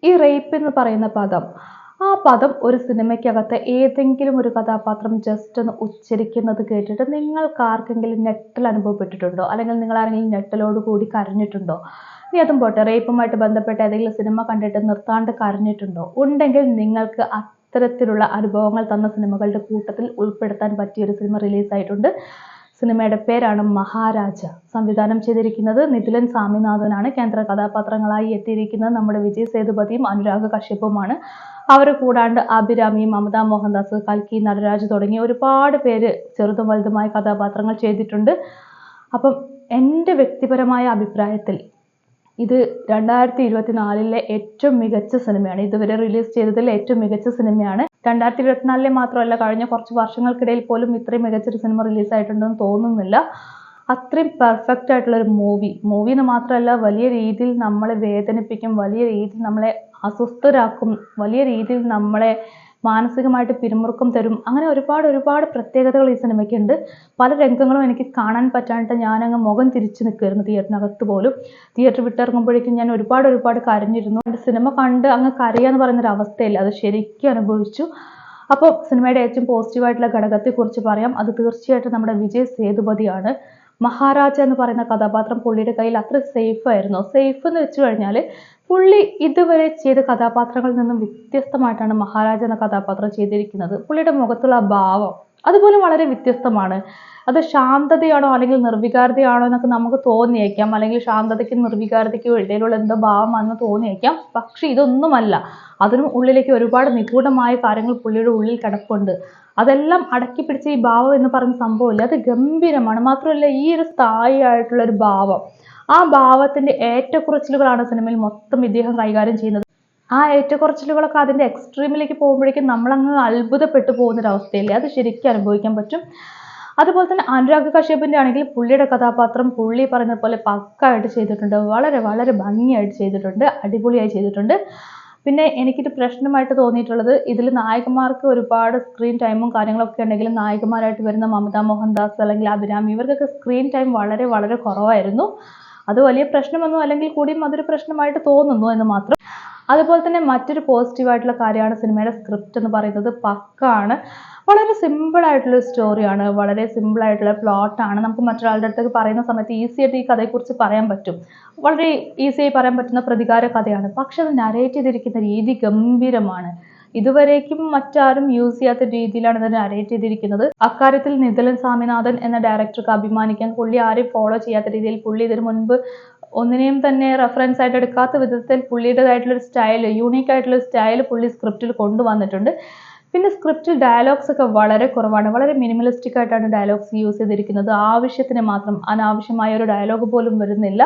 ഈ റേപ്പ് എന്ന് പറയുന്ന പദം, ആ പദം ഒരു സിനിമയ്ക്കകത്ത് ഏതെങ്കിലും ഒരു കഥാപാത്രം ജസ്റ്റ് ഒന്ന് ഉച്ചരിക്കുന്നത് കേട്ടിട്ട് നിങ്ങൾക്ക് ആർക്കെങ്കിലും ഞെട്ടൽ അനുഭവപ്പെട്ടിട്ടുണ്ടോ? അല്ലെങ്കിൽ നിങ്ങൾ ആരെങ്കിലും ഞെട്ടലോട് കൂടി കരഞ്ഞിട്ടുണ്ടോ? ഇനി അതും പോട്ടെ, റേപ്പുമായിട്ട് ബന്ധപ്പെട്ട ഏതെങ്കിലും സിനിമ കണ്ടിട്ട് നിർത്താണ്ട് കരഞ്ഞിട്ടുണ്ടോ? ഉണ്ടെങ്കിൽ നിങ്ങൾക്ക് അത്തരത്തിലുള്ള അനുഭവങ്ങൾ തന്ന സിനിമകളുടെ കൂട്ടത്തിൽ ഉൾപ്പെടുത്താൻ പറ്റിയ ഒരു സിനിമ റിലീസായിട്ടുണ്ട്. സിനിമയുടെ പേരാണ് മഹാരാജ. സംവിധാനം ചെയ്തിരിക്കുന്നത് നിതിലൻ സ്വാമിനാഥനാണ്. കേന്ദ്ര കഥാപാത്രങ്ങളായി എത്തിയിരിക്കുന്നത് നമ്മുടെ വിജയ് സേതുപതിയും അനുരാഗ് കശ്യപുമാണ്. അവർ കൂടാണ്ട് അഭിരാമി, മമത മോഹൻദാസ്, കൽക്കി, നടരാജ് തുടങ്ങിയ ഒരുപാട് പേര് ചെറുതും വലുതുമായ കഥാപാത്രങ്ങൾ ചെയ്തിട്ടുണ്ട്. അപ്പം എൻ്റെ വ്യക്തിപരമായ അഭിപ്രായത്തിൽ ഇത് 2024 ഏറ്റവും മികച്ച സിനിമയാണ്. ഇതുവരെ റിലീസ് ചെയ്തതിൽ ഏറ്റവും മികച്ച സിനിമയാണ്. 2024 മാത്രമല്ല, കഴിഞ്ഞ കുറച്ച് വർഷങ്ങൾക്കിടയിൽ പോലും ഇത്രയും മികച്ചൊരു സിനിമ റിലീസായിട്ടുണ്ടെന്ന് തോന്നുന്നില്ല. അത്രയും പെർഫെക്റ്റ് ആയിട്ടുള്ള ഒരു മൂവി എന്ന് മാത്രമല്ല, വലിയ രീതിയിൽ നമ്മളെ വേദനിപ്പിക്കും, വലിയ രീതിയിൽ നമ്മളെ അസ്വസ്ഥരാക്കും, വലിയ രീതിയിൽ നമ്മളെ മാനസികമായിട്ട് പിരിമുറുക്കം തരും. അങ്ങനെ ഒരുപാട് പ്രത്യേകതകൾ ഈ സിനിമയ്ക്കുണ്ട്. പല രംഗങ്ങളും എനിക്ക് കാണാൻ പറ്റാണ്ട് ഞാനങ്ങ് മുഖം തിരിച്ചു നിൽക്കുമായിരുന്നു തിയേറ്ററിനകത്ത് പോലും. തിയേറ്റർ വിട്ടിറങ്ങുമ്പോഴേക്കും ഞാൻ ഒരുപാട് കരഞ്ഞിരുന്നു. എൻ്റെ സിനിമ കണ്ട് അങ്ങ് കരയാന്ന് പറയുന്നൊരു അവസ്ഥയില്ല, അത് ശരിക്കും അനുഭവിച്ചു. അപ്പോൾ സിനിമയുടെ ഏറ്റവും പോസിറ്റീവായിട്ടുള്ള ഘടകത്തെക്കുറിച്ച് പറയാം. അത് തീർച്ചയായിട്ടും നമ്മുടെ വിജയ് സേതുപതിയാണ്. മഹാരാജ എന്ന് പറയുന്ന കഥാപാത്രം പുള്ളിയുടെ കയ്യിൽ അത്ര സേഫ് ആയിരുന്നു. സേഫ് എന്ന് വെച്ച് കഴിഞ്ഞാൽ പുള്ളി ഇതുവരെ ചെയ്ത കഥാപാത്രങ്ങളിൽ നിന്നും വ്യത്യസ്തമായിട്ടാണ് മഹാരാജ എന്ന കഥാപാത്രം ചെയ്തിരിക്കുന്നത്. പുള്ളിയുടെ മുഖത്തുള്ള ഭാവം അതുപോലും വളരെ വ്യത്യസ്തമാണ്. അത് ശാന്തതയാണോ അല്ലെങ്കിൽ നിർവികാരതയാണോ എന്നൊക്കെ നമുക്ക് തോന്നിയേക്കാം, അല്ലെങ്കിൽ ശാന്തതയ്ക്കും നിർവികാരതയ്ക്കും ഇടയിലുള്ള എന്തോ ഭാവമാണെന്ന് തോന്നിയേക്കാം. പക്ഷെ ഇതൊന്നുമല്ല. അതിനും ഉള്ളിലേക്ക് ഒരുപാട് നിഗൂഢമായ കാര്യങ്ങൾ പുള്ളിയുടെ ഉള്ളിൽ കിടപ്പുണ്ട്. അതെല്ലാം അടക്കി പിടിച്ച ഈ ഭാവം എന്ന് പറയുന്ന സംഭവമില്ല, അത് ഗംഭീരമാണ്. മാത്രമല്ല, ഈ ഒരു സ്ഥായി ആയിട്ടുള്ള ഒരു ഭാവം, ആ ഭാവത്തിന്റെ ഏറ്റക്കുറച്ചിലുകളാണ് സിനിമയിൽ മൊത്തം ഇദ്ദേഹം കൈകാര്യം ചെയ്യുന്നത്. ആ ഏറ്റക്കുറച്ചിലുകളൊക്കെ അതിന്റെ എക്സ്ട്രീമിലേക്ക് പോകുമ്പോഴേക്കും നമ്മളങ്ങ് അത്ഭുതപ്പെട്ടു പോകുന്നൊരവസ്ഥയില്ലേ, അത് ശരിക്കും അനുഭവിക്കാൻ പറ്റും. അതുപോലെ തന്നെ അനുരാഗ് കശ്യപിന്റെ ആണെങ്കിൽ പുള്ളിയുടെ കഥാപാത്രം പുള്ളി പറയുന്ന പോലെ പക്കായിട്ട് ചെയ്തിട്ടുണ്ട്. വളരെ ഭംഗിയായിട്ട് ചെയ്തിട്ടുണ്ട്, അടിപൊളിയായി ചെയ്തിട്ടുണ്ട്. പിന്നെ എനിക്കൊരു പ്രശ്നമായിട്ട് തോന്നിയിട്ടുള്ളത്, ഇതിൽ നായകന്മാർക്ക് ഒരുപാട് സ്ക്രീൻ ടൈമും കാര്യങ്ങളൊക്കെ ഉണ്ടെങ്കിലും നായികമാരായിട്ട് വരുന്ന മമത മോഹൻദാസ് അല്ലെങ്കിൽ അഭിരാമി, ഇവർക്കൊക്കെ സ്ക്രീൻ ടൈം വളരെ കുറവായിരുന്നു. അത് വലിയ പ്രശ്നമൊന്നും അല്ലെങ്കിൽ കൂടിയും അതൊരു പ്രശ്നമായിട്ട് തോന്നുന്നു എന്ന് മാത്രം. അതുപോലെ തന്നെ മറ്റൊരു പോസിറ്റീവായിട്ടുള്ള കാര്യമാണ് സിനിമയുടെ സ്ക്രിപ്റ്റ് എന്ന് പറയുന്നത്. പക്കാണ്. വളരെ സിമ്പിളായിട്ടുള്ള സ്റ്റോറിയാണ്, വളരെ സിമ്പിളായിട്ടുള്ള പ്ലോട്ടാണ്. നമുക്ക് മറ്റൊരാളുടെ അടുത്തേക്ക് പറയുന്ന സമയത്ത് ഈസി ആയിട്ട് ഈ കഥയെക്കുറിച്ച് പറയാൻ പറ്റും. വളരെ ഈസിയായി പറയാൻ പറ്റുന്ന പ്രതികാര കഥയാണ്. പക്ഷെ അത് നരേറ്റ് ചെയ്തിരിക്കുന്ന രീതി ഗംഭീരമാണ്. ഇതുവരേക്കും മറ്റാരും യൂസ് ചെയ്യാത്ത രീതിയിലാണ് ഇത് നരേറ്റ് ചെയ്തിരിക്കുന്നത്. അക്കാര്യത്തിൽ നിതിലൻ സ്വാമിനാഥൻ എന്ന ഡയറക്ടർക്ക് അഭിമാനിക്കാൻ. പുള്ളി ആരെയും ഫോളോ ചെയ്യാത്ത രീതിയിൽ, പുള്ളി ഇതിനു മുൻപ് ഒന്നിനെയും തന്നെ റെഫറൻസ് ആയിട്ട് എടുക്കാത്ത വിധത്തിൽ പുള്ളിയുടേതായിട്ടുള്ള ഒരു സ്റ്റൈൽ, യൂണീക്ക് ആയിട്ടുള്ള ഒരു സ്റ്റൈൽ പുള്ളി സ്ക്രിപ്റ്റിൽ കൊണ്ടുവന്നിട്ടുണ്ട്. പിന്നെ സ്ക്രിപ്റ്റിൽ ഡയലോഗ്സ് ഒക്കെ വളരെ കുറവാണ്. വളരെ മിനിമലിസ്റ്റിക് ആയിട്ടാണ് ഡയലോഗ്സ് യൂസ് ചെയ്തിരിക്കുന്നത്. ആവശ്യത്തിന് മാത്രം, അനാവശ്യമായ ഒരു ഡയലോഗ് പോലും വരുന്നില്ല.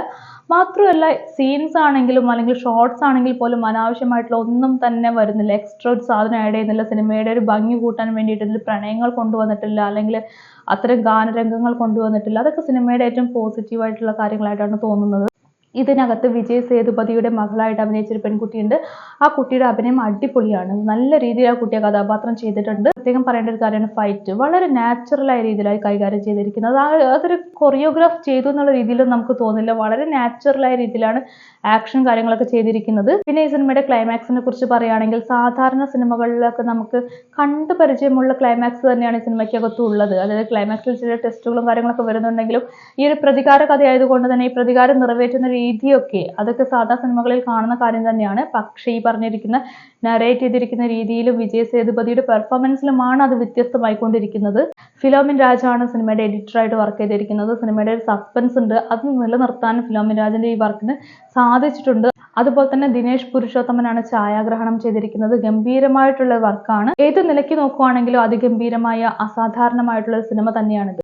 മാത്രമല്ല, സീൻസ് ആണെങ്കിലും അല്ലെങ്കിൽ ഷോർട്സ് ആണെങ്കിൽ പോലും അനാവശ്യമായിട്ടുള്ള ഒന്നും തന്നെ വരുന്നില്ല. എക്സ്ട്രാ ഒരു സാധനം ആഡ് ചെയ്യുന്നില്ല. സിനിമയുടെ ഒരു ഭംഗി കൂട്ടാൻ വേണ്ടിയിട്ട് ഇതിൽ പ്രണയങ്ങൾ കൊണ്ടുവന്നിട്ടില്ല, അല്ലെങ്കിൽ അത്തരം ഗാനരംഗങ്ങൾ കൊണ്ടുവന്നിട്ടില്ല. അതൊക്കെ സിനിമയുടെ ഏറ്റവും പോസിറ്റീവായിട്ടുള്ള കാര്യങ്ങളായിട്ടാണ് തോന്നുന്നത്. ഇതിനകത്ത് വിജയ് സേതുപതിയുടെ മകളായിട്ട് അഭിനയിച്ചൊരു പെൺകുട്ടിയുണ്ട്. ആ കുട്ടിയുടെ അഭിനയം അടിപൊളിയാണ്. നല്ല രീതിയിൽ ആ കുട്ടിയെ കഥാപാത്രം ചെയ്തിട്ടുണ്ട്. പ്രത്യേകം പറയേണ്ട ഒരു കാര്യമാണ് ഫൈറ്റ്. വളരെ നാച്ചുറലായ രീതിയിലായി കൈകാര്യം ചെയ്തിരിക്കുന്നത്. അതൊരു കൊറിയോഗ്രാഫ് ചെയ്തു എന്നുള്ള രീതിയിലും നമുക്ക് തോന്നില്ല. വളരെ നാച്ചുറലായ രീതിയിലാണ് ആക്ഷൻ കാര്യങ്ങളൊക്കെ ചെയ്തിരിക്കുന്നത്. പിന്നെ ഈ സിനിമയുടെ ക്ലൈമാക്സിനെ കുറിച്ച് പറയുകയാണെങ്കിൽ, സാധാരണ സിനിമകളിലൊക്കെ നമുക്ക് കണ്ടു പരിചയമുള്ള ക്ലൈമാക്സ് തന്നെയാണ് ഈ സിനിമയ്ക്കകത്തും ഉള്ളത്. അതായത് ക്ലൈമാക്സിൽ ചില ടെസ്റ്റുകളും കാര്യങ്ങളൊക്കെ വരുന്നുണ്ടെങ്കിലും ഈ ഒരു പ്രതികാര കഥയായതുകൊണ്ട് തന്നെ ഈ പ്രതികാരം നിറവേറ്റുന്ന രീതിയൊക്കെ അതൊക്കെ സാധാ സിനിമകളിൽ കാണുന്ന കാര്യം തന്നെയാണ്. പക്ഷേ ഈ പറഞ്ഞിരിക്കുന്ന നരേറ്റ് ചെയ്തിരിക്കുന്ന രീതിയിലും വിജയ് സേതുപതിയുടെ പെർഫോമൻസിലുമാണ് അത് വ്യത്യസ്തമായിക്കൊണ്ടിരിക്കുന്നത്. ഫിലോമിൻ രാജാണ് സിനിമയുടെ എഡിറ്ററായിട്ട് വർക്ക് ചെയ്തിരിക്കുന്നത്. സിനിമയുടെ ഒരു സസ്പെൻസ് ഉണ്ട്, അത് നിലനിർത്താൻ ഫിലോമിൻ രാജിന്റെ ഈ വർക്കിന് സാധിച്ചിട്ടുണ്ട്. അതുപോലെ തന്നെ ദിനേശ് പുരുഷോത്തമനാണ് ഛായാഗ്രഹണം ചെയ്തിരിക്കുന്നത്. ഗംഭീരമായിട്ടുള്ള വർക്കാണ്. ഏത് നിലയ്ക്ക് നോക്കുവാണെങ്കിലും അതിഗംഭീരമായ അസാധാരണമായിട്ടുള്ള സിനിമ തന്നെയാണിത്.